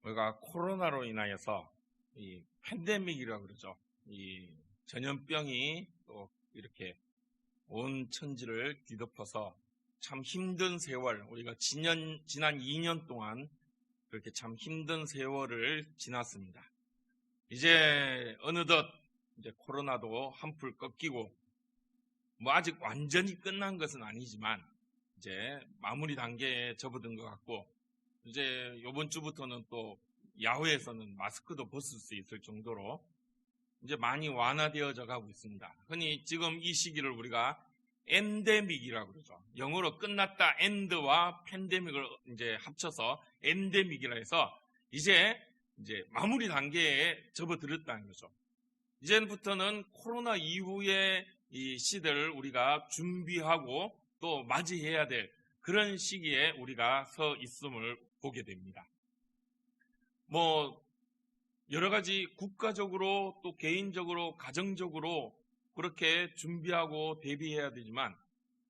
우리가 코로나로 인하여서 이 팬데믹이라고 그러죠. 이 전염병이 또 이렇게 온 천지를 뒤덮어서 참 힘든 세월, 우리가 지난 2년 동안 그렇게 참 힘든 세월을 지났습니다. 이제 어느덧 이제 코로나도 한풀 꺾이고 아직 완전히 끝난 것은 아니지만 이제 마무리 단계에 접어든 것 같고, 이제 이번 주부터는 또 야외에서는 마스크도 벗을 수 있을 정도로 이제 많이 완화되어져 가고 있습니다. 흔히 지금 이 시기를 우리가 엔데믹이라고 그러죠. 영어로 끝났다 엔드와 팬데믹을 이제 합쳐서 엔데믹이라 해서 이제 마무리 단계에 접어들었다는 거죠. 이제부터는 코로나 이후의 이 시대를 우리가 준비하고 또 맞이해야 될 그런 시기에 우리가 서 있음을 보게 됩니다. 여러 가지 국가적으로 또 개인적으로 가정적으로 그렇게 준비하고 대비해야 되지만,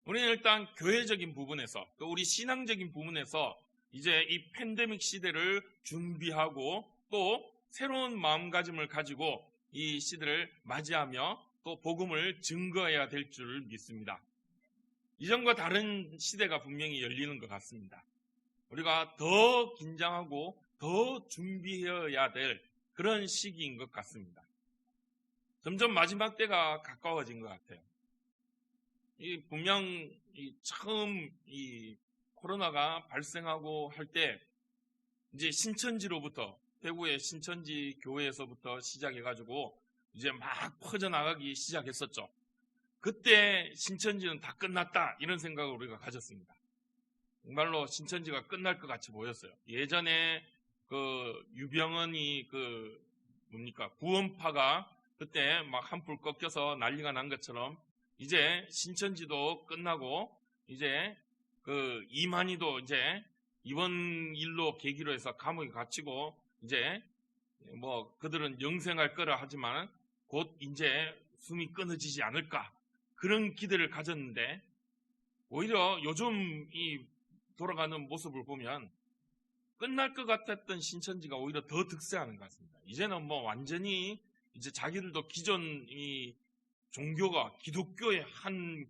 우리는 일단 교회적인 부분에서 또 우리 신앙적인 부분에서 이제 이 팬데믹 시대를 준비하고 또 새로운 마음가짐을 가지고 이 시대를 맞이하며 또 복음을 증거해야 될 줄 믿습니다. 이전과 다른 시대가 분명히 열리는 것 같습니다. 우리가 더 긴장하고 더 준비해야 될 그런 시기인 것 같습니다. 점점 마지막 때가 가까워진 것 같아요. 분명 처음 이 코로나가 발생하고 할 때 이제 신천지로부터, 대구의 신천지 교회에서부터 시작해가지고 이제 막 퍼져나가기 시작했었죠. 그때 신천지는 다 끝났다 이런 생각을 우리가 가졌습니다. 정말로 신천지가 끝날 것 같이 보였어요. 예전에 유병헌이 구원파가 그때 막 한풀 꺾여서 난리가 난 것처럼 이제 신천지도 끝나고 이제 이만희도 이제 이번 일로 계기로 해서 감옥에 갇히고 이제 그들은 영생할 거라 하지만 곧 이제 숨이 끊어지지 않을까, 그런 기대를 가졌는데 오히려 요즘 이 돌아가는 모습을 보면 끝날 것 같았던 신천지가 오히려 더 득세하는 것 같습니다. 이제는 완전히 이제 자기들도 기존 이 종교가 기독교의 한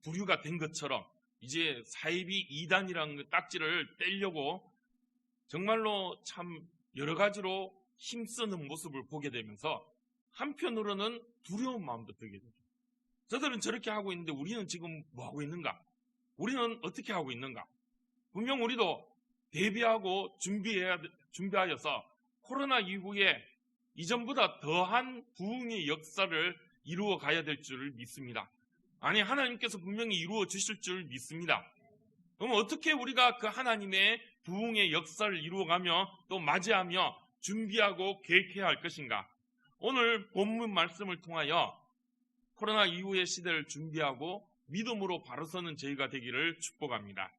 부류가 된 것처럼 이제 사이비 이단이라는 딱지를 떼려고 정말로 참 여러 가지로 힘쓰는 모습을 보게 되면서 한편으로는 두려운 마음도 들게 되죠. 저들은 저렇게 하고 있는데 우리는 지금 뭐 하고 있는가? 우리는 어떻게 하고 있는가? 분명 우리도 대비하고 준비하여서 코로나 이후에 이전보다 더한 부흥의 역사를 이루어 가야 될 줄 믿습니다. 아니, 하나님께서 분명히 이루어 주실 줄 믿습니다. 그럼 어떻게 우리가 그 하나님의 부흥의 역사를 이루어가며 또 맞이하며 준비하고 계획해야 할 것인가? 오늘 본문 말씀을 통하여 코로나 이후의 시대를 준비하고 믿음으로 바로 서는 저희가 되기를 축복합니다.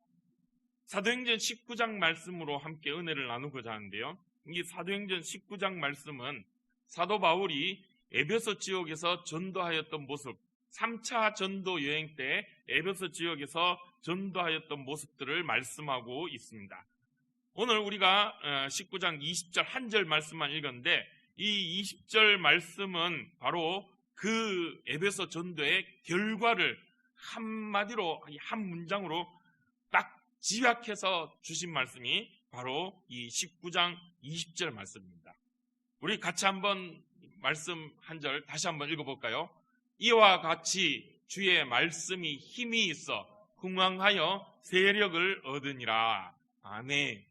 사도행전 19장 말씀으로 함께 은혜를 나누고자 하는데요. 이 사도행전 19장 말씀은 사도 바울이 에베소 지역에서 전도하였던 모습, 3차 전도 여행 때 에베소 지역에서 전도하였던 모습들을 말씀하고 있습니다. 오늘 우리가 19장 20절 한 절 말씀만 읽었는데, 이 20절 말씀은 바로 그 에베소 전도의 결과를 한마디로, 한 문장으로 딱 집약해서 주신 말씀이 바로 이 19장 20절 말씀입니다. 우리 같이 한번 말씀 한 절 다시 한번 읽어볼까요? 이와 같이 주의 말씀이 힘이 있어 흥왕하여 세력을 얻으니라. 아멘.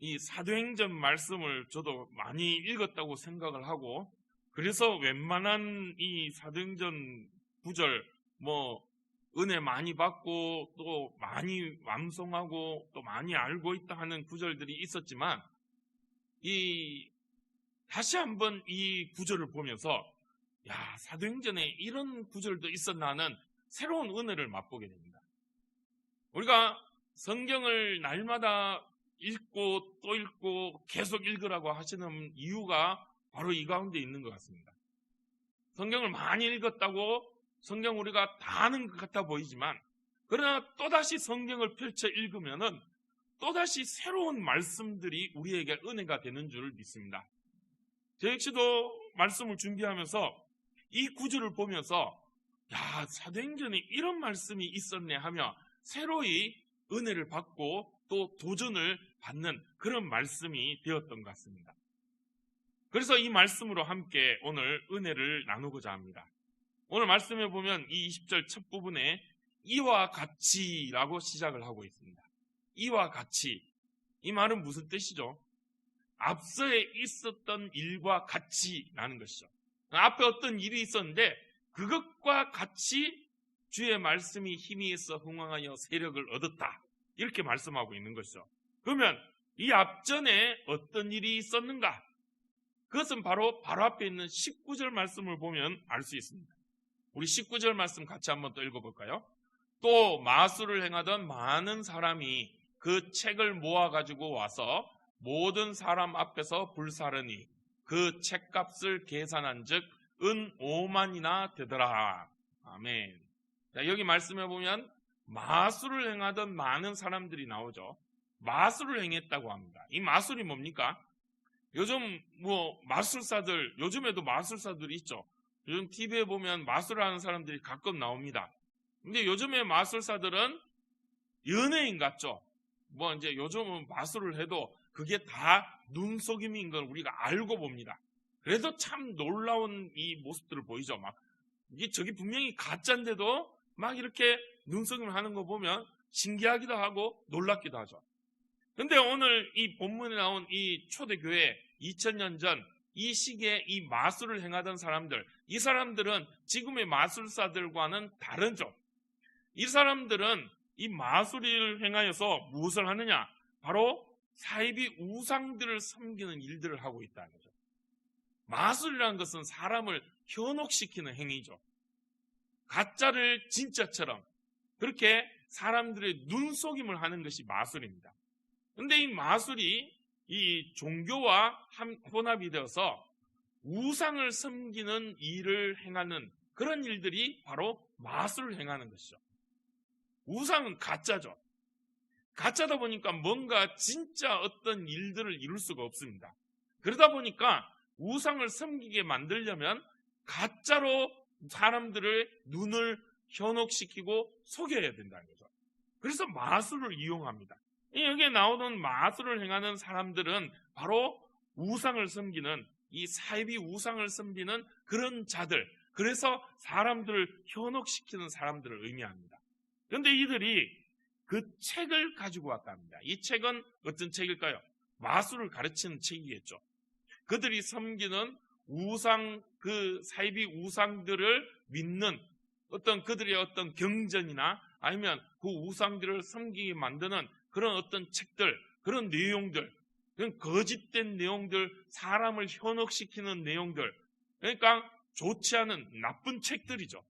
이 사도행전 말씀을 저도 많이 읽었다고 생각을 하고, 그래서 웬만한 이 사도행전 구절 은혜 많이 받고 또 많이 완성하고 또 많이 알고 있다 하는 구절들이 있었지만, 다시 한번 이 구절을 보면서 사도행전에 이런 구절도 있었나 하는 새로운 은혜를 맛보게 됩니다. 우리가 성경을 날마다 읽고 또 읽고 계속 읽으라고 하시는 이유가 바로 이 가운데 있는 것 같습니다. 성경을 많이 읽었다고 성경 우리가 다 아는 것 같아 보이지만, 그러나 또다시 성경을 펼쳐 읽으면은 또다시 새로운 말씀들이 우리에게 은혜가 되는 줄 믿습니다. 저 역시도 말씀을 준비하면서 이 구절을 보면서 야, 사도행전에 이런 말씀이 있었네 하며 새로이 은혜를 받고 또 도전을 받는 그런 말씀이 되었던 것 같습니다. 그래서 이 말씀으로 함께 오늘 은혜를 나누고자 합니다. 오늘 말씀에 보면 이 20절 첫 부분에 이와 같이라고 시작을 하고 있습니다. 이와 같이. 이 말은 무슨 뜻이죠? 앞서에 있었던 일과 같이라는 것이죠. 앞에 어떤 일이 있었는데 그것과 같이 주의 말씀이 힘이 있어 흥왕하여 세력을 얻었다. 이렇게 말씀하고 있는 것이죠. 그러면 이 앞전에 어떤 일이 있었는가? 그것은 바로 앞에 있는 19절 말씀을 보면 알 수 있습니다. 우리 19절 말씀 같이 한번 또 읽어볼까요? 또 마술을 행하던 많은 사람이 그 책을 모아가지고 와서 모든 사람 앞에서 불사르니 그 책값을 계산한 즉 은 5만이나 되더라. 아멘. 자, 여기 말씀해 보면 마술을 행하던 많은 사람들이 나오죠. 마술을 행했다고 합니다. 이 마술이 뭡니까? 요즘 마술사들, 요즘에도 마술사들이 있죠. 요즘 TV에 보면 마술하는 사람들이 가끔 나옵니다. 근데 요즘의 마술사들은 연예인 같죠. 이제 요즘은 마술을 해도 그게 다 눈속임인 걸 우리가 알고 봅니다. 그래도 참 놀라운 이 모습들을 보이죠. 저기 분명히 가짜인데도 막 이렇게 눈속임을 하는 거 보면 신기하기도 하고 놀랍기도 하죠. 근데 오늘 이 본문에 나온 이 초대교회 2000년 전 이 시기에 이 마술을 행하던 사람들, 이 사람들은 지금의 마술사들과는 다르죠. 이 사람들은 이 마술을 행하여서 무엇을 하느냐? 바로 사이비 우상들을 섬기는 일들을 하고 있다는 거죠. 마술이라는 것은 사람을 현혹시키는 행위죠. 가짜를 진짜처럼 그렇게 사람들의 눈속임을 하는 것이 마술입니다. 그런데 이 마술이 이 종교와 혼합이 되어서 우상을 섬기는 일을 행하는 그런 일들이 바로 마술을 행하는 것이죠. 우상은 가짜죠. 가짜다 보니까 뭔가 진짜 어떤 일들을 이룰 수가 없습니다. 그러다 보니까 우상을 섬기게 만들려면 가짜로 사람들의 눈을 현혹시키고 속여야 된다는 거죠. 그래서 마술을 이용합니다. 여기에 나오는 마술을 행하는 사람들은 바로 우상을 섬기는 이 사이비 우상을 섬기는 그런 자들, 그래서 사람들을 현혹시키는 사람들을 의미합니다. 그런데 이들이 그 책을 가지고 왔답니다. 이 책은 어떤 책일까요? 마술을 가르치는 책이겠죠. 그들이 섬기는 우상, 그 사이비 우상들을 믿는 어떤 그들의 어떤 경전이나 아니면 그 우상들을 섬기게 만드는 그런 어떤 책들, 그런 내용들, 그런 거짓된 내용들, 사람을 현혹시키는 내용들, 그러니까 좋지 않은 나쁜 책들이죠.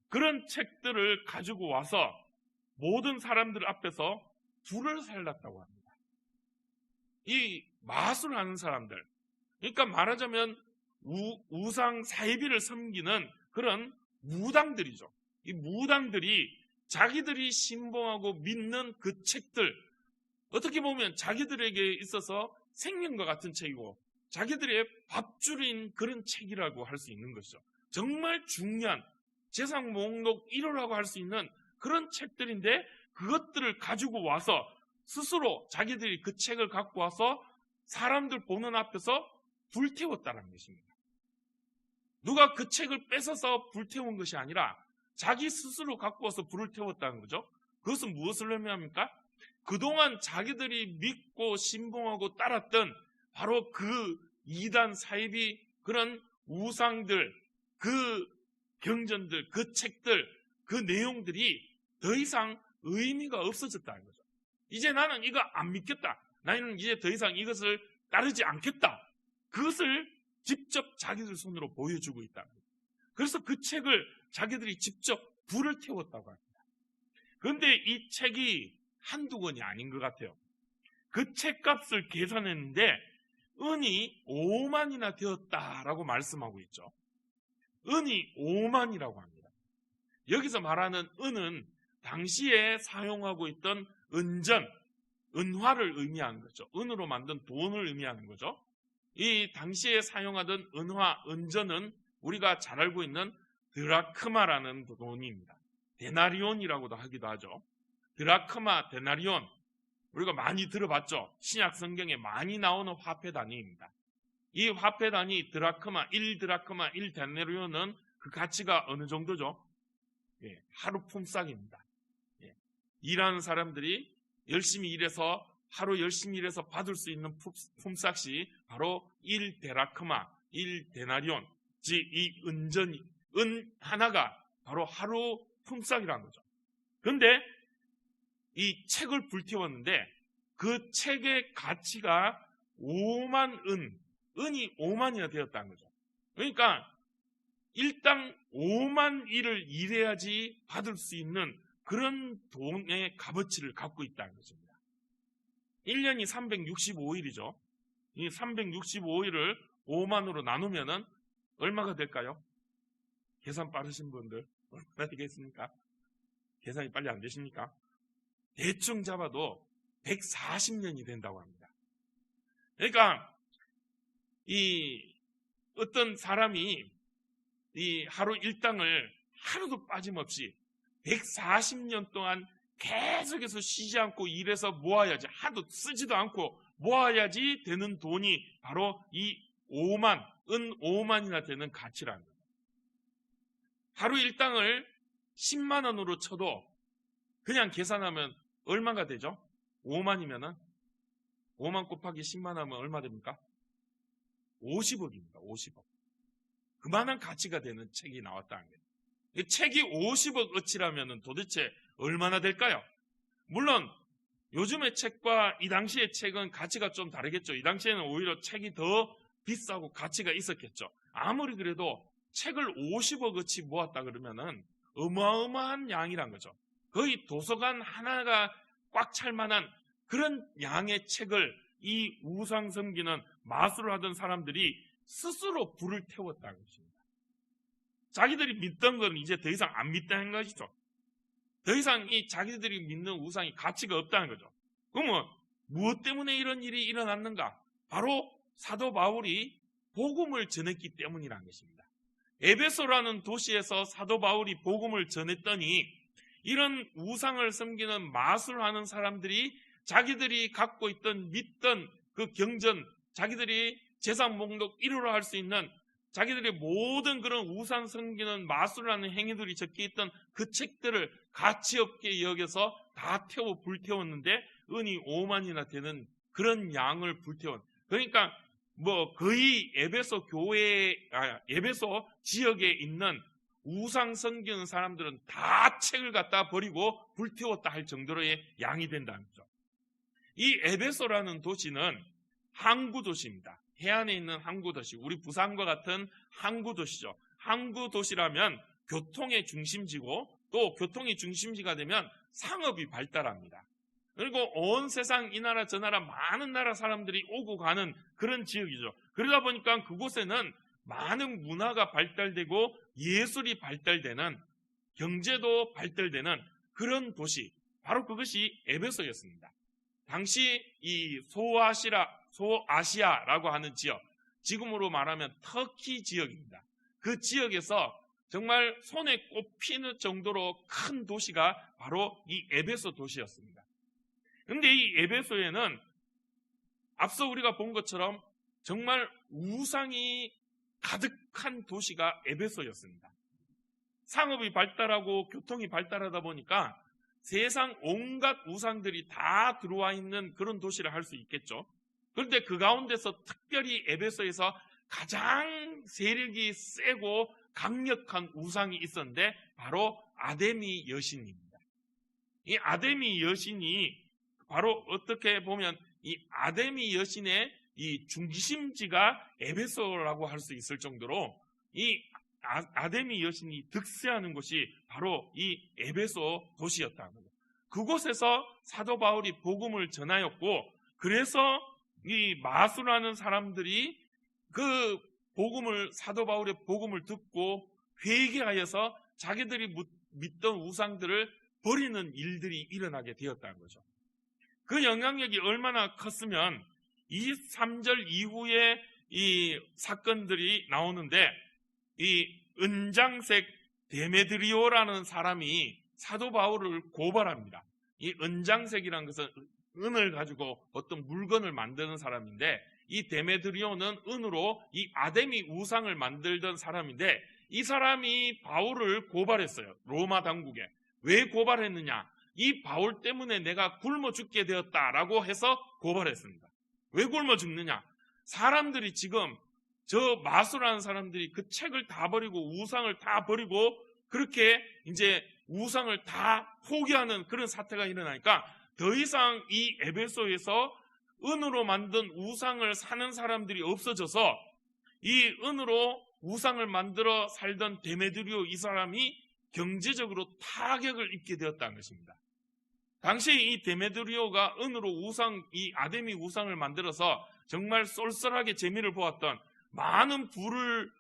그런 책들을 가지고 와서 모든 사람들 앞에서 불을 살랐다고 합니다. 이 마술을 하는 사람들, 그러니까 말하자면 우상 사이비를 섬기는 그런 무당들이죠. 이 무당들이 자기들이 신봉하고 믿는 그 책들, 어떻게 보면 자기들에게 있어서 생명과 같은 책이고 자기들의 밥줄인 그런 책이라고 할 수 있는 것이죠. 정말 중요한 재산 목록 1호라고 할 수 있는 그런 책들인데 그것들을 가지고 와서 스스로 자기들이 그 책을 갖고 와서 사람들 보는 앞에서 불태웠다는 것입니다. 누가 그 책을 뺏어서 불태운 것이 아니라 자기 스스로 갖고 와서 불을 태웠다는 거죠. 그것은 무엇을 의미합니까? 그동안 자기들이 믿고 신봉하고 따랐던 바로 그 이단 사이비 그런 우상들, 그 경전들, 그 책들, 그 내용들이 더 이상 의미가 없어졌다는 거죠. 이제 나는 이거 안 믿겠다. 나는 이제 더 이상 이것을 따르지 않겠다. 그것을 직접 자기들 손으로 보여주고 있다는 거죠. 그래서 그 책을 자기들이 직접 불을 태웠다고 합니다. 그런데 이 책이 한두 권이 아닌 것 같아요. 그 책값을 계산했는데 은이 5만이나 되었다라고 말씀하고 있죠. 은이 5만이라고 합니다. 여기서 말하는 은은 당시에 사용하고 있던 은전, 은화를 의미하는 거죠. 은으로 만든 돈을 의미하는 거죠. 이 당시에 사용하던 은화, 은전은 우리가 잘 알고 있는 드라크마라는 돈입니다. 데나리온이라고도 하기도 하죠. 드라크마, 데나리온, 우리가 많이 들어봤죠. 신약 성경에 많이 나오는 화폐 단위입니다. 이 화폐 단위 드라크마, 1드라크마, 1데나리온은 그 가치가 어느 정도죠? 예, 하루 품삯입니다. 예, 일하는 사람들이 열심히 일해서 하루 열심히 일해서 받을 수 있는 품삯이 바로 1데라크마, 1데나리온, 즉 이 은 하나가 바로 하루 품삯이라는 거죠. 그런데 이 책을 불태웠는데 그 책의 가치가 5만 은이 5만이나 되었다는 거죠. 그러니까 일당 5만 일을 일해야지 받을 수 있는 그런 돈의 값어치를 갖고 있다는 것입니다. 1년이 365일이죠. 이 365일을 5만으로 나누면은 얼마가 될까요? 계산 빠르신 분들 얼마나 되겠습니까? 계산이 빨리 안 되십니까? 대충 잡아도 140년이 된다고 합니다. 그러니까 이 어떤 사람이 이 하루 일당을 하루도 빠짐없이 140년 동안 계속해서 쉬지 않고 일해서 모아야지, 하도 쓰지도 않고 모아야지 되는 돈이 바로 이 5만, 은 5만이나 되는 가치라는 거예요. 하루 일당을 10만 원으로 쳐도 그냥 계산하면 얼마가 되죠? 5만이면은 5만 곱하기 10만 하면 얼마 됩니까? 50억입니다. 50억. 그만한 가치가 되는 책이 나왔다는 거예요. 이 책이 50억 어치라면 도대체 얼마나 될까요? 물론 요즘의 책과 이 당시의 책은 가치가 좀 다르겠죠. 이 당시에는 오히려 책이 더 비싸고 가치가 있었겠죠. 아무리 그래도 책을 50억 어치 모았다 그러면은 어마어마한 양이란 거죠. 거의 도서관 하나가 꽉 찰 만한 그런 양의 책을 이 우상 섬기는 마술을 하던 사람들이 스스로 불을 태웠다는 것입니다. 자기들이 믿던 건 이제 더 이상 안 믿다는 것이죠. 더 이상 이 자기들이 믿는 우상이 가치가 없다는 거죠. 그러면 무엇 때문에 이런 일이 일어났는가? 바로 사도 바울이 복음을 전했기 때문이라는 것입니다. 에베소라는 도시에서 사도 바울이 복음을 전했더니 이런 우상을 섬기는 마술하는 사람들이 자기들이 갖고 있던 믿던 그 경전, 자기들이 재산 목록 1위로 할 수 있는 자기들의 모든 그런 우상 섬기는 마술하는 행위들이 적혀있던 그 책들을 가치 없게 여겨서 다 불태웠는데 은이 5만이나 되는 그런 양을 불태운. 그러니까 거의 에베소 에베소 지역에 있는 우상 섬기는 사람들은 다 책을 갖다 버리고 불태웠다 할 정도로의 양이 된다는 거죠. 이 에베소라는 도시는 항구 도시입니다. 해안에 있는 항구 도시, 우리 부산과 같은 항구 도시죠. 항구 도시라면 교통의 중심지고 또 교통의 중심지가 되면 상업이 발달합니다. 그리고 온 세상 이 나라 저 나라 많은 나라 사람들이 오고 가는 그런 지역이죠. 그러다 보니까 그곳에는 많은 문화가 발달되고 예술이 발달되는, 경제도 발달되는 그런 도시, 바로 그것이 에베소였습니다. 당시 이 소아시아라고 하는 지역, 지금으로 말하면 터키 지역입니다. 그 지역에서 정말 손에 꼽히는 정도로 큰 도시가 바로 이 에베소 도시였습니다. 그런데 이 에베소에는 앞서 우리가 본 것처럼 정말 우상이 가득한 도시가 에베소였습니다. 상업이 발달하고 교통이 발달하다 보니까 세상 온갖 우상들이 다 들어와 있는 그런 도시를 할 수 있겠죠. 그런데 그 가운데서 특별히 에베소에서 가장 세력이 세고 강력한 우상이 있었는데 바로 아데미 여신입니다. 이 아데미 여신이 바로 어떻게 보면 이 아데미 여신의 이 중심지가 에베소라고 할 수 있을 정도로 이 아데미 여신이 득세하는 곳이 바로 이 에베소 도시였다는 거예요. 그곳에서 사도 바울이 복음을 전하였고, 그래서 이 마술하는 사람들이 그 사도 바울의 복음을 듣고 회개하여서 자기들이 믿던 우상들을 버리는 일들이 일어나게 되었다는 거죠. 그 영향력이 얼마나 컸으면 이 3절 이후에 이 사건들이 나오는데, 이 은장색 데메드리오라는 사람이 사도 바울을 고발합니다. 이 은장색이라는 것은 은을 가지고 어떤 물건을 만드는 사람인데, 이 데메드리오는 은으로 이 아데미 우상을 만들던 사람인데, 이 사람이 바울을 고발했어요. 로마 당국에. 왜 고발했느냐? 이 바울 때문에 내가 굶어 죽게 되었다라고 해서 고발했습니다. 왜 굶어 죽느냐? 사람들이 지금 저 마술하는 사람들이 그 책을 다 버리고 우상을 다 버리고 그렇게 이제 우상을 다 포기하는 그런 사태가 일어나니까 더 이상 이 에베소에서 은으로 만든 우상을 사는 사람들이 없어져서 이 은으로 우상을 만들어 살던 데메드리오 이 사람이 경제적으로 타격을 입게 되었다는 것입니다. 당시 이 데메드리오가 은으로 이 아데미 우상을 만들어서 정말 쏠쏠하게 재미를 보았던, 많은 부를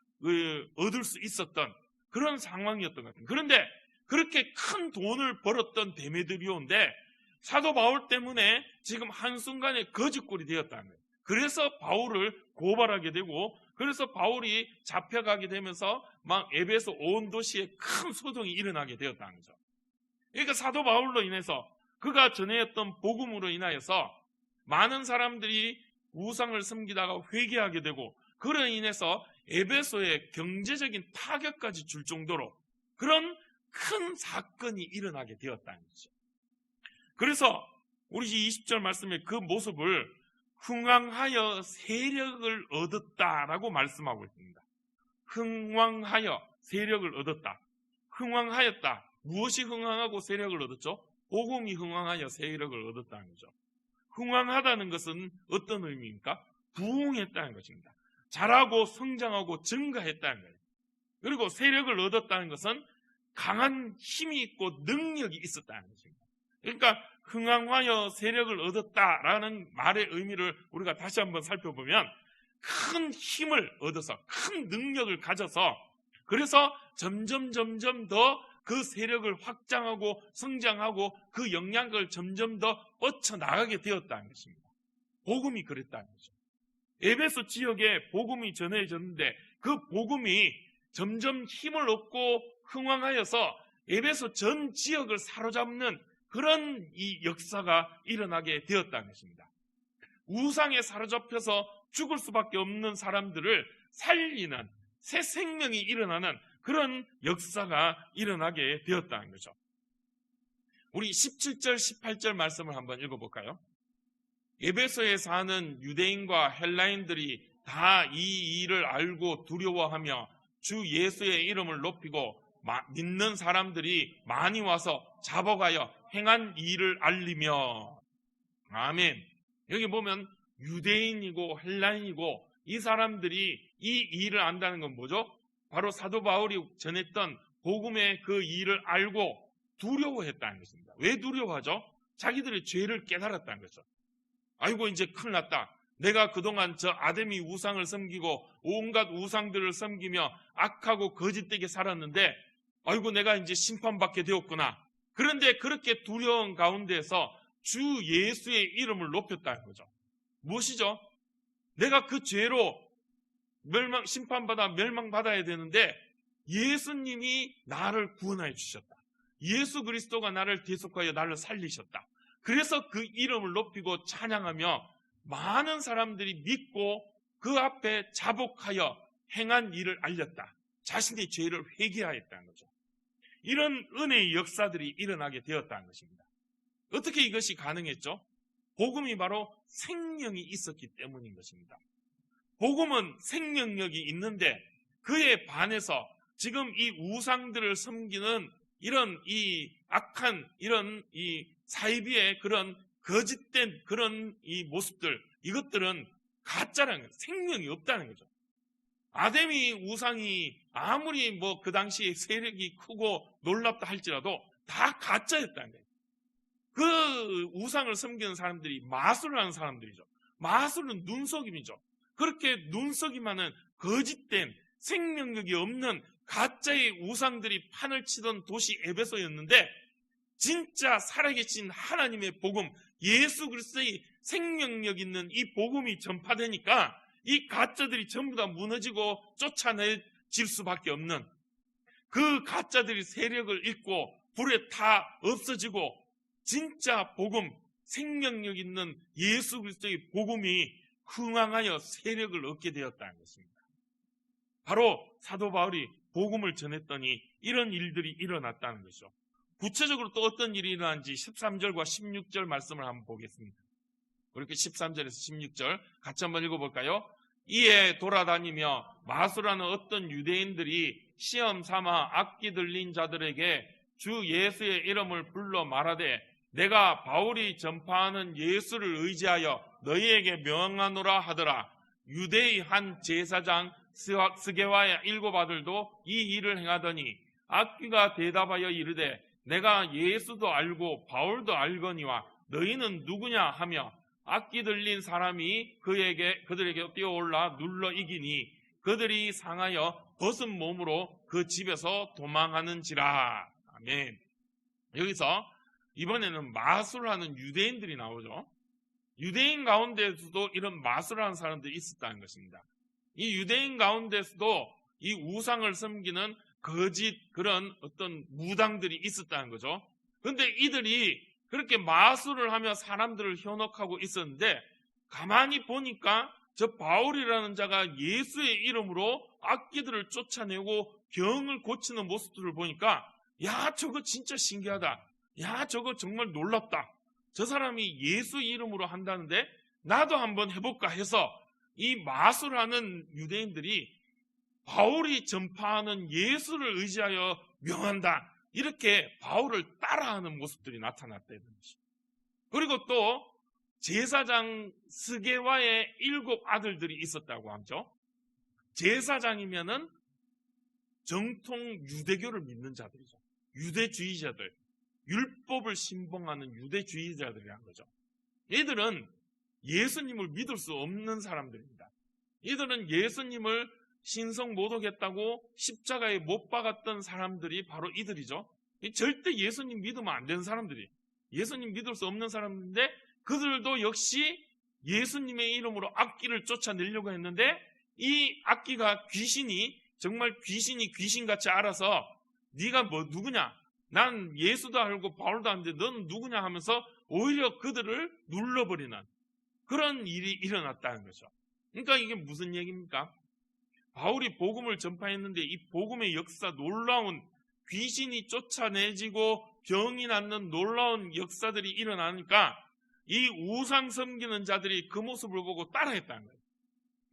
얻을 수 있었던 그런 상황이었던 것 같아요. 그런데 그렇게 큰 돈을 벌었던 데메드리오인데 사도 바울 때문에 지금 한순간에 거짓골이 되었다는 거예요. 그래서 바울을 고발하게 되고, 그래서 바울이 잡혀가게 되면서 막 에베소 온 도시에 큰 소동이 일어나게 되었다는 거죠. 그러니까 사도 바울로 인해서, 그가 전해했던 복음으로 인하여서 많은 사람들이 우상을 섬기다가 회개하게 되고, 그로 인해서 에베소에 경제적인 타격까지 줄 정도로 그런 큰 사건이 일어나게 되었다는 거죠. 그래서 우리 20절 말씀에 그 모습을 흥왕하여 세력을 얻었다라고 말씀하고 있습니다. 흥왕하여 세력을 얻었다. 흥왕하였다. 무엇이 흥왕하고 세력을 얻었죠? 복음이 흥왕하여 세력을 얻었다는 거죠. 흥왕하다는 것은 어떤 의미입니까? 부흥했다는 것입니다. 자라고 성장하고 증가했다는 거예요. 그리고 세력을 얻었다는 것은 강한 힘이 있고 능력이 있었다는 것입니다. 그러니까 흥왕하여 세력을 얻었다라는 말의 의미를 우리가 다시 한번 살펴보면, 큰 힘을 얻어서 큰 능력을 가져서, 그래서 점점 더 그 세력을 확장하고 성장하고 그 영향력을 점점 더 뻗쳐나가게 되었다는 것입니다. 복음이 그랬다는 거죠. 에베소 지역에 복음이 전해졌는데 그 복음이 점점 힘을 얻고 흥왕하여서 에베소 전 지역을 사로잡는 그런 이 역사가 일어나게 되었다는 것입니다. 우상에 사로잡혀서 죽을 수밖에 없는 사람들을 살리는 새 생명이 일어나는 그런 역사가 일어나게 되었다는 거죠. 우리 17절, 18절 말씀을 한번 읽어볼까요? 에베소에 사는 유대인과 헬라인들이 다 이 일을 알고 두려워하며 주 예수의 이름을 높이고 믿는 사람들이 많이 와서 잡아가여 행한 일을 알리며. 아멘. 여기 보면 유대인이고 헬라인이고 이 사람들이 이 일을 안다는 건 뭐죠? 바로 사도 바울이 전했던 복음의 그 일을 알고 두려워했다는 것입니다. 왜 두려워하죠? 자기들의 죄를 깨달았다는 거죠. 아이고 이제 큰일 났다. 내가 그동안 저 아데미 우상을 섬기고 온갖 우상들을 섬기며 악하고 거짓되게 살았는데 아이고 내가 이제 심판받게 되었구나. 그런데 그렇게 두려운 가운데서 주 예수의 이름을 높였다는 거죠. 무엇이죠? 내가 그 죄로 심판받아 멸망받아야 되는데 예수님이 나를 구원하여 주셨다. 예수 그리스도가 나를 대속하여 나를 살리셨다. 그래서 그 이름을 높이고 찬양하며 많은 사람들이 믿고 그 앞에 자복하여 행한 일을 알렸다. 자신의 죄를 회개하였다는 거죠. 이런 은혜의 역사들이 일어나게 되었다는 것입니다. 어떻게 이것이 가능했죠? 복음이 바로 생명이 있었기 때문인 것입니다. 복음은 생명력이 있는데 그에 반해서 지금 이 우상들을 섬기는 이런 이 악한 이런 이 사이비의 그런 거짓된 그런 이 모습들, 이것들은 가짜라는 거예요. 생명이 없다는 거죠. 아데미 우상이 아무리 뭐 그 당시에 세력이 크고 놀랍다 할지라도 다 가짜였다는 거예요. 그 우상을 섬기는 사람들이 마술을 하는 사람들이죠. 마술은 눈속임이죠. 그렇게 눈속임하는 거짓된 생명력이 없는 가짜의 우상들이 판을 치던 도시 에베소였는데 진짜 살아계신 하나님의 복음, 예수 그리스도의 생명력 있는 이 복음이 전파되니까 이 가짜들이 전부 다 무너지고 쫓아내질 수밖에 없는, 그 가짜들이 세력을 잃고 불에 타 없어지고 진짜 복음, 생명력 있는 예수 그리스도의 복음이 흥황하여 세력을 얻게 되었다는 것입니다. 바로 사도 바울이 복음을 전했더니 이런 일들이 일어났다는 것이죠. 구체적으로 또 어떤 일이 일어난지 13절과 16절 말씀을 한번 보겠습니다. 그렇게 13절에서 16절 같이 한번 읽어볼까요? 이에 돌아다니며 마술하는 어떤 유대인들이 시험 삼아 악기 들린 자들에게 주 예수의 이름을 불러 말하되 내가 바울이 전파하는 예수를 의지하여 너희에게 명하노라 하더라. 유대의 한 제사장 스게와의 7 아들도 이 일을 행하더니 악기가 대답하여 이르되 내가 예수도 알고 바울도 알거니와 너희는 누구냐 하며 악기 들린 사람이 그들에게 뛰어올라 눌러 이기니 그들이 상하여 벗은 몸으로 그 집에서 도망하는지라. 아멘. 여기서 이번에는 마술하는 유대인들이 나오죠. 유대인 가운데서도 이런 마술하는 사람들이 있었다는 것입니다. 이 유대인 가운데서도 이 우상을 섬기는 거짓 그런 어떤 무당들이 있었다는 거죠. 그런데 이들이 그렇게 마술을 하며 사람들을 현혹하고 있었는데 가만히 보니까 저 바울이라는 자가 예수의 이름으로 악기들을 쫓아내고 병을 고치는 모습들을 보니까 야, 저거 진짜 신기하다. 야, 저거 정말 놀랍다. 저 사람이 예수 이름으로 한다는데 나도 한번 해볼까 해서 이 마술하는 유대인들이 바울이 전파하는 예수를 의지하여 명한다. 이렇게 바울을 따라하는 모습들이 나타났다는 것입니다. 그리고 또 제사장 스게와의 7 아들들이 있었다고 하죠. 제사장이면은 정통 유대교를 믿는 자들이죠. 유대주의자들, 율법을 신봉하는 유대주의자들이라는 거죠. 이들은 예수님을 믿을 수 없는 사람들입니다. 이들은 예수님을 신성 모독했다고 십자가에 못 박았던 사람들이 바로 이들이죠. 절대 예수님 믿으면 안 되는 사람들이, 예수님 믿을 수 없는 사람인데 그들도 역시 예수님의 이름으로 악기를 쫓아내려고 했는데 이 악기가 정말 귀신이 귀신같이 알아서 네가 누구냐? 난 예수도 알고 바울도 아는데 너는 누구냐 하면서 오히려 그들을 눌러버리는 그런 일이 일어났다는 거죠. 그러니까 이게 무슨 얘기입니까? 바울이 복음을 전파했는데 이 복음의 역사, 놀라운 귀신이 쫓아내지고 병이 낫는 놀라운 역사들이 일어나니까 이 우상 섬기는 자들이 그 모습을 보고 따라했다는 거예요.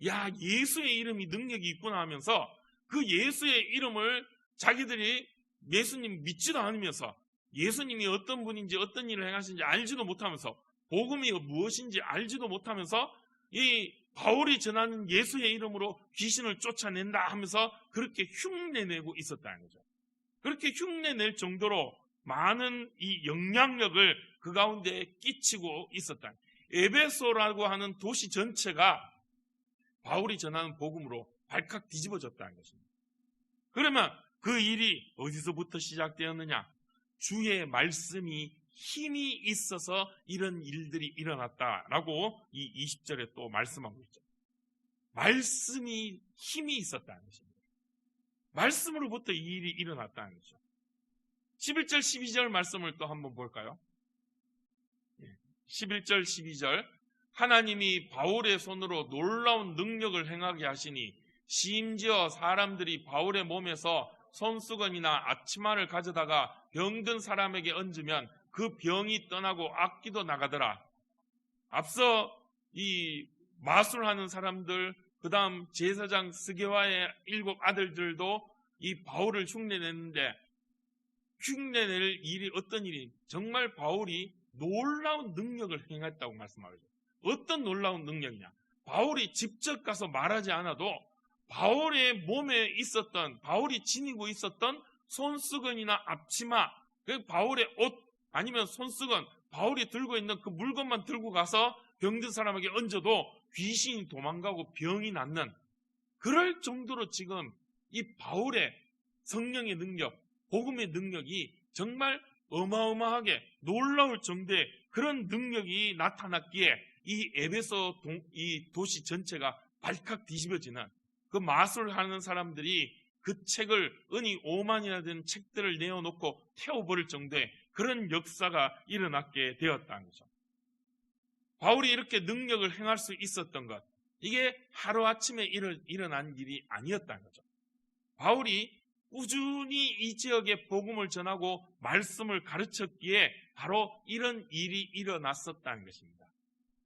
야, 예수의 이름이 능력이 있구나 하면서 그 예수의 이름을 자기들이 예수님 믿지도 않으면서 예수님이 어떤 분인지 어떤 일을 행하시는지 알지도 못하면서 복음이 무엇인지 알지도 못하면서 이 바울이 전하는 예수의 이름으로 귀신을 쫓아낸다 하면서 그렇게 흉내내고 있었다는 거죠. 그렇게 흉내낼 정도로 많은 이 영향력을 그 가운데 끼치고 있었다. 에베소라고 하는 도시 전체가 바울이 전하는 복음으로 발칵 뒤집어졌다는 것입니다. 그러면 그 일이 어디서부터 시작되었느냐? 주의 말씀이 힘이 있어서 이런 일들이 일어났다라고 이 20절에 또 말씀하고 있죠. 말씀이 힘이 있었다는 것입니다. 말씀으로부터 이 일이 일어났다는 거죠. 11절 12절 말씀을 또 한번 볼까요? 11절 12절 하나님이 바울의 손으로 놀라운 능력을 행하게 하시니 심지어 사람들이 바울의 몸에서 손수건이나 앞치마를 가져다가 병든 사람에게 얹으면 그 병이 떠나고 악기도 나가더라. 앞서 이 마술하는 사람들, 그 다음 제사장 스게와의 7 아들들도 이 바울을 흉내냈는데 흉내낼 일이 어떤 일이, 정말 바울이 놀라운 능력을 행했다고 말씀하죠. 어떤 놀라운 능력이냐? 바울이 직접 가서 말하지 않아도 바울의 몸에 있었던, 바울이 지니고 있었던 손수건이나 앞치마, 그 바울의 옷 아니면 손수건, 바울이 들고 있는 그 물건만 들고 가서 병든 사람에게 얹어도 귀신이 도망가고 병이 낫는, 그럴 정도로 지금 이 바울의 성령의 능력, 복음의 능력이 정말 어마어마하게 놀라울 정도의 그런 능력이 나타났기에 이 에베소 이 도시 전체가 발칵 뒤집어지는, 그 마술하는 사람들이 그 책을 은이 5만이나 되는 책들을 내어놓고 태워버릴 정도의 그런 역사가 일어났게 되었다는 거죠. 바울이 이렇게 능력을 행할 수 있었던 것, 이게 하루아침에 일어난 일이 아니었다는 거죠. 바울이 꾸준히 이 지역에 복음을 전하고 말씀을 가르쳤기에 바로 이런 일이 일어났었다는 것입니다.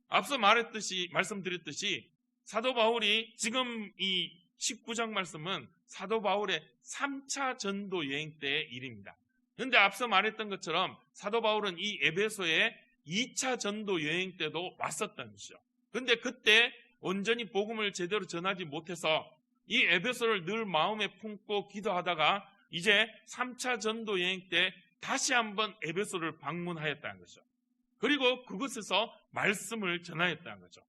앞서 말씀드렸듯이 사도 바울이 지금 이 19장 말씀은 사도 바울의 3차 전도 여행 때의 일입니다. 그런데 앞서 말했던 것처럼 사도 바울은 이 에베소에 2차 전도 여행 때도 왔었던 것이죠. 그런데 그때 온전히 복음을 제대로 전하지 못해서 이 에베소를 늘 마음에 품고 기도하다가 이제 3차 전도 여행 때 다시 한번 에베소를 방문하였다는 것이죠. 그리고 그곳에서 말씀을 전하였다는 거죠.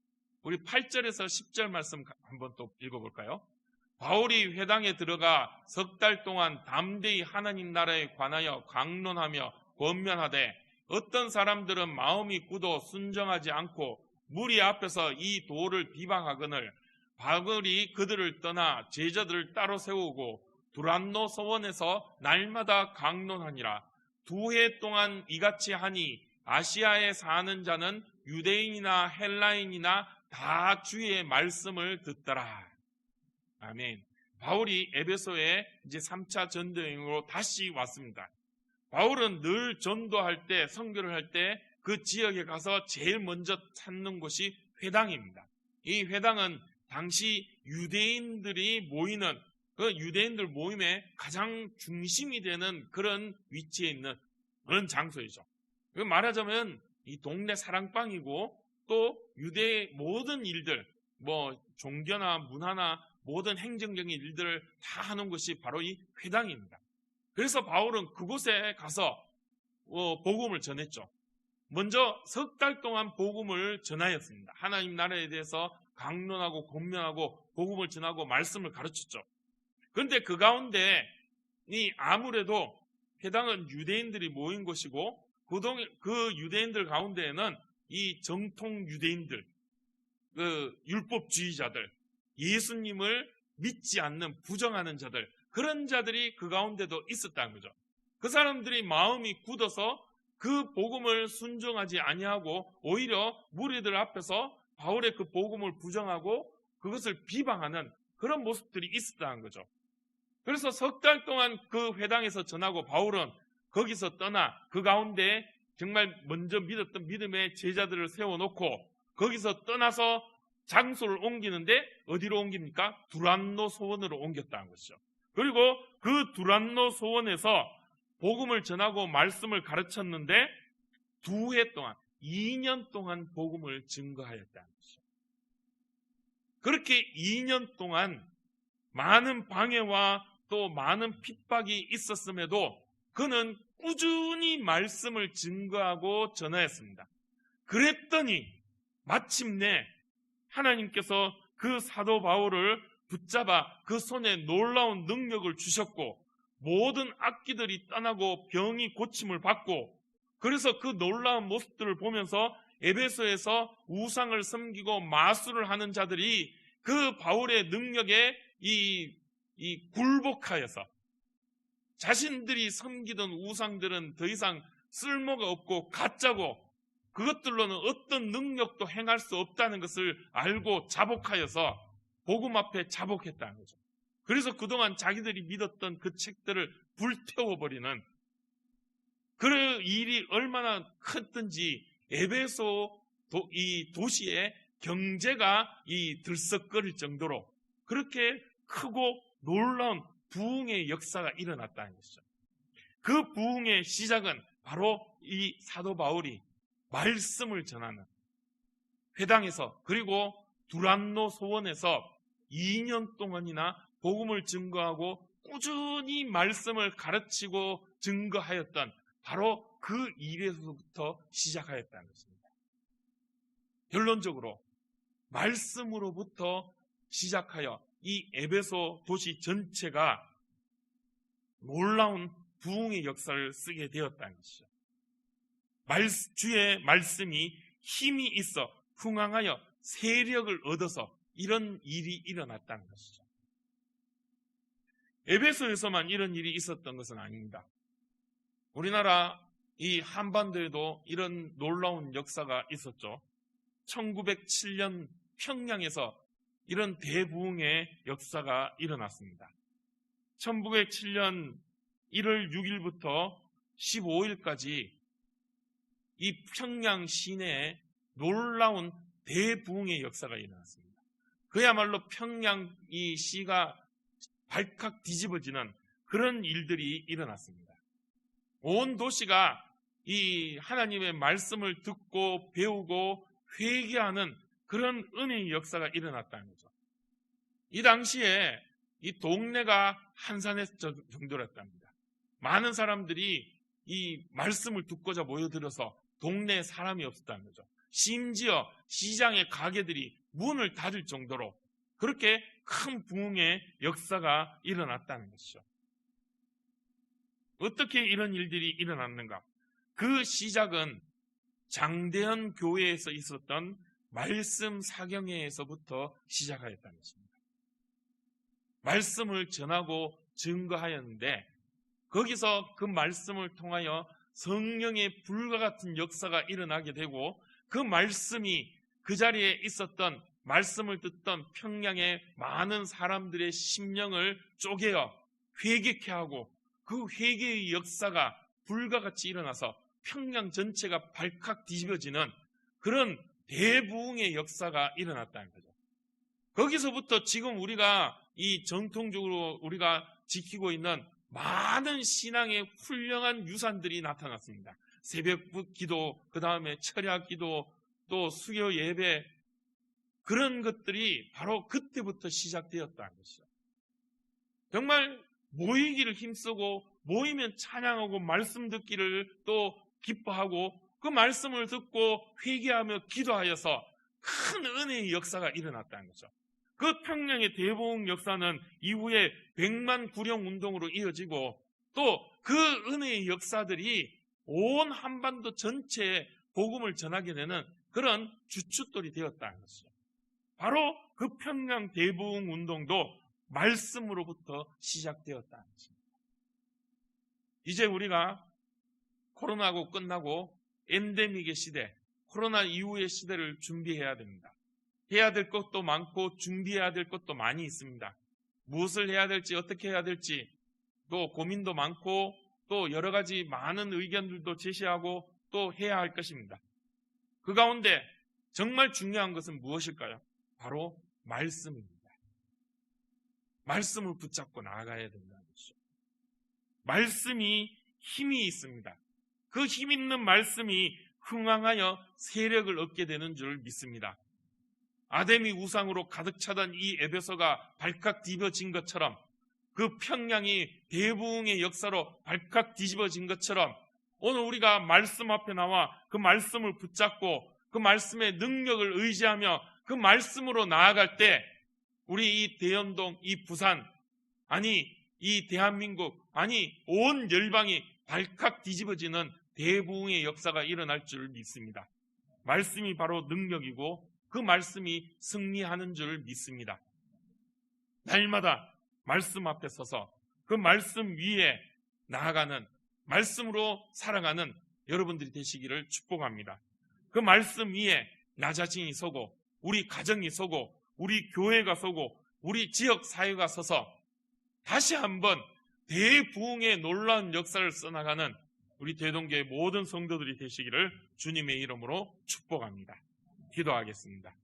우리 8절에서 10절 말씀 한번 또 읽어볼까요? 바울이 회당에 들어가 석 달 동안 담대히 하나님 나라에 관하여 강론하며 권면하되 어떤 사람들은 마음이 굳어 순정하지 않고 무리 앞에서 이 도를 비방하거늘 바울이 그들을 떠나 제자들을 따로 세우고 두란노 서원에서 날마다 강론하니라. 2해 동안 이같이 하니 아시아에 사는 자는 유대인이나 헬라인이나 다 주의 말씀을 듣더라. 아멘. 바울이 에베소에 이제 3차 전도여행으로 다시 왔습니다. 바울은 늘 전도할 때, 선교를 할 때 그 지역에 가서 제일 먼저 찾는 곳이 회당입니다. 이 회당은 당시 유대인들이 모이는, 그 유대인들 모임의 가장 중심이 되는 그런 위치에 있는 그런 장소이죠. 말하자면 이 동네 사랑방이고, 또 유대의 모든 일들, 뭐 종교나 문화나 모든 행정적인 일들을 다 하는 것이 바로 이 회당입니다. 그래서 바울은 그곳에 가서 복음을 전했죠. 먼저 석 달 동안 복음을 전하였습니다. 하나님 나라에 대해서 강론하고 권면하고 복음을 전하고 말씀을 가르쳤죠. 그런데 그 가운데 아무래도 회당은 유대인들이 모인 곳이고 그 유대인들 가운데에는 이 정통 유대인들, 그 율법주의자들, 예수님을 믿지 않는 부정하는 자들, 그런 자들이 그 가운데도 있었다는 거죠. 그 사람들이 마음이 굳어서 그 복음을 순종하지 아니하고 오히려 무리들 앞에서 바울의 그 복음을 부정하고 그것을 비방하는 그런 모습들이 있었다는 거죠. 그래서 석 달 동안 그 회당에서 전하고 바울은 거기서 떠나 그 가운데 정말 먼저 믿었던 믿음의 제자들을 세워놓고 거기서 떠나서 장소를 옮기는데 어디로 옮깁니까? 두란노 소원으로 옮겼다는 것이죠. 그리고 그 두란노 소원에서 복음을 전하고 말씀을 가르쳤는데 2해 동안, 2년 동안 복음을 증거하였다는 것이죠. 그렇게 2년 동안 많은 방해와 또 많은 핍박이 있었음에도 그는 꾸준히 말씀을 증거하고 전하였습니다. 그랬더니 마침내 하나님께서 그 사도 바울을 붙잡아 그 손에 놀라운 능력을 주셨고 모든 악기들이 떠나고 병이 고침을 받고, 그래서 그 놀라운 모습들을 보면서 에베소에서 우상을 섬기고 마술을 하는 자들이 그 바울의 능력에 굴복하여서 자신들이 섬기던 우상들은 더 이상 쓸모가 없고 가짜고 그것들로는 어떤 능력도 행할 수 없다는 것을 알고 자복하여서 복음 앞에 자복했다는 거죠. 그래서 그동안 자기들이 믿었던 그 책들을 불태워버리는 그 일이 얼마나 컸든지 에베소 이 도시의 경제가 들썩거릴 정도로 그렇게 크고 놀라운 부흥의 역사가 일어났다는 것이죠. 그 부흥의 시작은 바로 이 사도 바울이 말씀을 전하는 회당에서, 그리고 두란노 소원에서 2년 동안이나 복음을 증거하고 꾸준히 말씀을 가르치고 증거하였던 바로 그 일에서부터 시작하였다는 것입니다. 결론적으로 말씀으로부터 시작하여 이 에베소 도시 전체가 놀라운 부흥의 역사를 쓰게 되었다는 것이죠. 주의 말씀이 힘이 있어 흥황하여 세력을 얻어서 이런 일이 일어났다는 것이죠. 에베소에서만 이런 일이 있었던 것은 아닙니다. 우리나라 이 한반도에도 이런 놀라운 역사가 있었죠. 1907년 평양에서 이런 대부흥의 역사가 일어났습니다. 1907년 1월 6일부터 15일까지 이 평양 시내에 놀라운 대부흥의 역사가 일어났습니다. 그야말로 평양 이 시가 발칵 뒤집어지는 그런 일들이 일어났습니다. 온 도시가 이 하나님의 말씀을 듣고 배우고 회개하는 그런 은혜의 역사가 일어났다는 거죠. 이 당시에 이 동네가 한산의 정도였답니다. 많은 사람들이 이 말씀을 듣고자 모여들어서 동네에 사람이 없었다는 거죠. 심지어 시장의 가게들이 문을 닫을 정도로 그렇게 큰 부흥의 역사가 일어났다는 것이죠. 어떻게 이런 일들이 일어났는가? 그 시작은 장대현 교회에서 있었던 말씀 사경회에서부터 시작하였다는 것입니다. 말씀을 전하고 증거하였는데 거기서 그 말씀을 통하여 성령의 불과 같은 역사가 일어나게 되고 그 말씀이 그 자리에 있었던 말씀을 듣던 평양의 많은 사람들의 심령을 쪼개어 회개케 하고 그 회개의 역사가 불과 같이 일어나서 평양 전체가 발칵 뒤집어지는 그런 대부흥의 역사가 일어났다는 거죠. 거기서부터 지금 우리가 이 전통적으로 우리가 지키고 있는 많은 신앙의 훌륭한 유산들이 나타났습니다. 새벽 기도, 그 다음에 철야 기도, 또 수요 예배, 그런 것들이 바로 그때부터 시작되었다는 것이죠. 정말 모이기를 힘쓰고 모이면 찬양하고 말씀 듣기를 또 기뻐하고 그 말씀을 듣고 회개하며 기도하여서 큰 은혜의 역사가 일어났다는 거죠. 그 평양의 대부흥 역사는 이후에 100만 구령 운동으로 이어지고 또 그 은혜의 역사들이 온 한반도 전체에 복음을 전하게 되는 그런 주춧돌이 되었다는 것이죠. 바로 그 평양 대부흥 운동도 말씀으로부터 시작되었다는 것입니다. 이제 우리가 코로나고 끝나고 엔데믹의 시대, 코로나 이후의 시대를 준비해야 됩니다. 해야 될 것도 많고 준비해야 될 것도 많이 있습니다. 무엇을 해야 될지 어떻게 해야 될지 또 고민도 많고 또 여러 가지 많은 의견들도 제시하고 또 해야 할 것입니다. 그 가운데 정말 중요한 것은 무엇일까요? 바로 말씀입니다. 말씀을 붙잡고 나아가야 된다는 것이죠. 말씀이 힘이 있습니다. 그 힘 있는 말씀이 흥황하여 세력을 얻게 되는 줄 믿습니다. 아데미 우상으로 가득 차던 이 에베소가 발칵 뒤집어진 것처럼 그 평양이 대부흥의 역사로 발칵 뒤집어진 것처럼 오늘 우리가 말씀 앞에 나와 그 말씀을 붙잡고 그 말씀의 능력을 의지하며 그 말씀으로 나아갈 때 우리 이 대연동, 이 부산, 아니 이 대한민국, 아니 온 열방이 발칵 뒤집어지는 대부흥의 역사가 일어날 줄 믿습니다. 말씀이 바로 능력이고 그 말씀이 승리하는 줄 믿습니다. 날마다 말씀 앞에 서서 그 말씀 위에 나아가는, 말씀으로 살아가는 여러분들이 되시기를 축복합니다. 그 말씀 위에 나 자신이 서고 우리 가정이 서고 우리 교회가 서고 우리 지역 사회가 서서 다시 한번 대부흥의 놀라운 역사를 써나가는 우리 대동교회 모든 성도들이 되시기를 주님의 이름으로 축복합니다. 기도하겠습니다.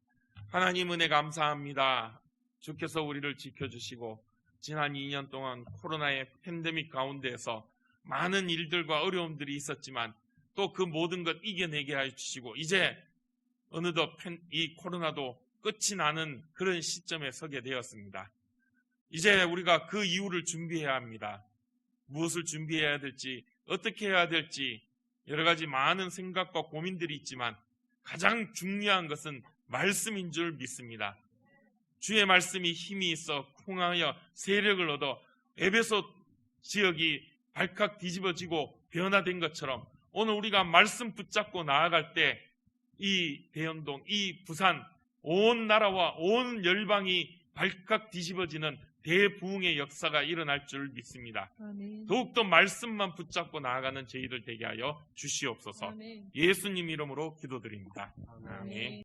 하나님 은혜 감사합니다. 주께서 우리를 지켜주시고 지난 2년 동안 코로나의 팬데믹 가운데에서 많은 일들과 어려움들이 있었지만 또 그 모든 것 이겨내게 해주시고 이제 어느덧 이 코로나도 끝이 나는 그런 시점에 서게 되었습니다. 이제 우리가 그 이후를 준비해야 합니다. 무엇을 준비해야 될지, 어떻게 해야 될지 여러 가지 많은 생각과 고민들이 있지만 가장 중요한 것은 말씀인 줄 믿습니다. 주의 말씀이 힘이 있어 흥하여 세력을 얻어 에베소 지역이 발칵 뒤집어지고 변화된 것처럼 오늘 우리가 말씀 붙잡고 나아갈 때 이 대연동, 이 부산, 온 나라와 온 열방이 발칵 뒤집어지는 대부흥의 역사가 일어날 줄 믿습니다. 아멘. 더욱더 말씀만 붙잡고 나아가는 저희들 되게 하여 주시옵소서. 아멘. 예수님 이름으로 기도드립니다. 아멘.